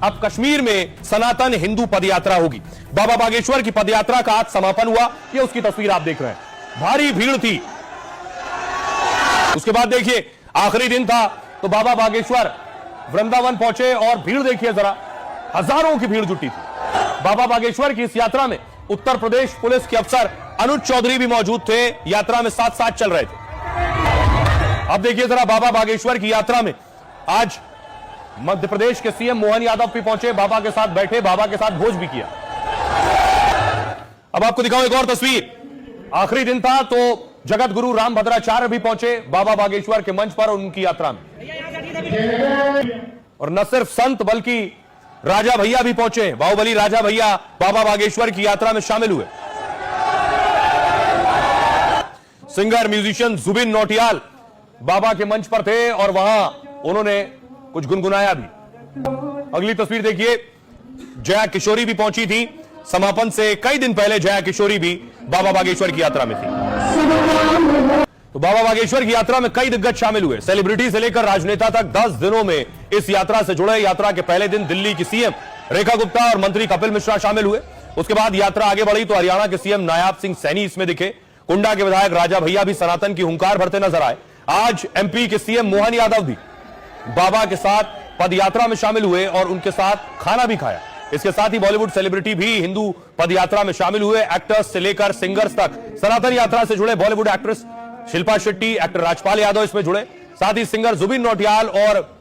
अब कश्मीर में सनातन हिंदू पदयात्रा होगी। बाबा बागेश्वर की पदयात्रा का आज समापन हुआ। ये उसकी तस्वीर आप देख रहे हैं, भारी भीड़ थी। उसके बाद देखिए आखिरी दिन था तो बाबा बागेश्वर वृंदावन पहुंचे और भीड़ देखिए जरा, हजारों की भीड़ जुटी थी। बाबा बागेश्वर की इस यात्रा में उत्तर प्रदेश पुलिस के अफसर अनुज चौधरी भी मौजूद थे, यात्रा में साथ साथ चल रहे थे। अब देखिए जरा बाबा बागेश्वर की यात्रा में आज मध्य प्रदेश के सीएम मोहन यादव भी पहुंचे, बाबा के साथ बैठे, बाबा के साथ भोज भी किया। अब आपको दिखाऊं एक और तस्वीर। आखिरी दिन था तो जगत गुरु राम भद्राचार्य भी पहुंचे बाबा बागेश्वर के मंच पर उनकी यात्रा में। और न सिर्फ संत बल्कि राजा भैया भी पहुंचे, बाहुबली राजा भैया बाबा बागेश्वर की यात्रा में शामिल हुए। सिंगर म्यूजिशियन जुबिन नौटियाल बाबा के मंच पर थे और वहां उन्होंने कुछ गुनगुनाया भी। अगली तस्वीर देखिए, जया किशोरी भी पहुंची थी। समापन से कई दिन पहले जया किशोरी भी बाबा बागेश्वर की यात्रा में थी। तो बाबा बागेश्वर की यात्रा में कई दिग्गज शामिल हुए, सेलिब्रिटी से लेकर राजनेता तक 10 दिनों में इस यात्रा से जुड़े। यात्रा के पहले दिन दिल्ली की सीएम रेखा गुप्ता और मंत्री कपिल मिश्रा शामिल हुए। उसके बाद यात्रा आगे बढ़ी तो हरियाणा के सीएम नायाब सिंह सैनी इसमें दिखे। कुंडा के विधायक राजा भैया भी सनातन की हुंकार भरते नजर आए। आज एमपी के सीएम मोहन यादव भी बाबा के साथ पदयात्रा में शामिल हुए और उनके साथ खाना भी खाया। इसके साथ ही बॉलीवुड सेलिब्रिटी भी हिंदू पदयात्रा में शामिल हुए। एक्टर्स से लेकर सिंगर्स तक सनातन यात्रा से जुड़े। बॉलीवुड एक्ट्रेस शिल्पा शेट्टी, एक्टर राजपाल यादव इसमें जुड़े। साथ ही सिंगर जुबिन नौटियाल और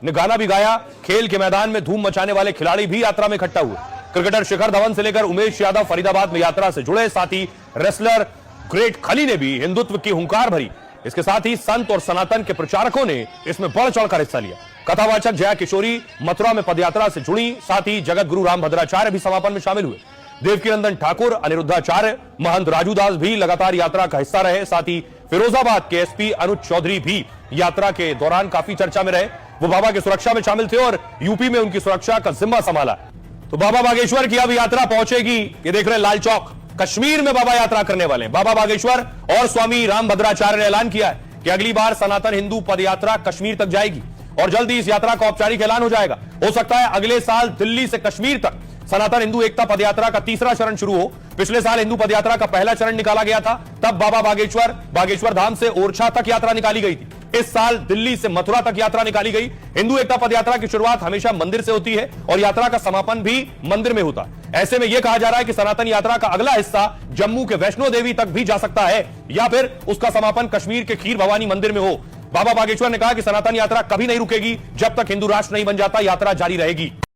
ने गाना भी गाया। खेल के मैदान में धूम मचाने वाले खिलाड़ी भी यात्रा में इकट्ठा हुए। क्रिकेटर शिखर धवन से लेकर उमेश यादव फरीदाबाद में यात्रा से जुड़े। साथ ही रेसलर ग्रेट खली ने भी हिंदुत्व की हुंकार भरी। इसके साथ ही संत और सनातन के प्रचारकों ने इसमें बढ़ चढ़कर हिस्सा लिया। कथावाचक जया किशोरी मथुरा में पदयात्रा से जुड़ी। साथ ही जगत गुरु राम भद्राचार्य भी समापन में शामिल हुए। देवकीनंदन ठाकुर, अनिरुद्धाचार्य, महंत राजू दास भी लगातार यात्रा का हिस्सा रहे। साथ ही फिरोजाबाद के एसपी अनुज चौधरी भी यात्रा के दौरान काफी चर्चा में रहे। वो बाबा की सुरक्षा में शामिल थे और यूपी में उनकी सुरक्षा का जिम्मा संभाला। तो बाबा बागेश्वर की अब यात्रा पहुंचेगी, ये देख रहे हैं लाल चौक, कश्मीर में बाबा यात्रा करने वाले हैं। बाबा बागेश्वर और स्वामी राम भद्राचार्य ने ऐलान किया है कि अगली बार सनातन हिंदू पदयात्रा कश्मीर तक जाएगी और जल्द ही इस यात्रा का औपचारिक ऐलान हो जाएगा। हो सकता है अगले साल दिल्ली से कश्मीर तक सनातन हिंदू एकता पदयात्रा का तीसरा चरण शुरू हो। पिछले साल हिंदू पदयात्रा का पहला चरण निकाला गया था, तब बाबा बागेश्वर धाम से ओरछा तक यात्रा निकाली गई थी। इस साल दिल्ली से मथुरा तक यात्रा निकाली गई। हिंदू एकता पदयात्रा की शुरुआत हमेशा मंदिर से होती है और यात्रा का समापन भी मंदिर में होता है। ऐसे में यह कहा जा रहा है कि सनातन यात्रा का अगला हिस्सा जम्मू के वैष्णो देवी तक भी जा सकता है या फिर उसका समापन कश्मीर के खीर भवानी मंदिर में हो। बाबा बागेश्वर ने कहा कि सनातन यात्रा कभी नहीं रुकेगी, जब तक हिंदू राष्ट्र नहीं बन जाता, यात्रा जारी रहेगी।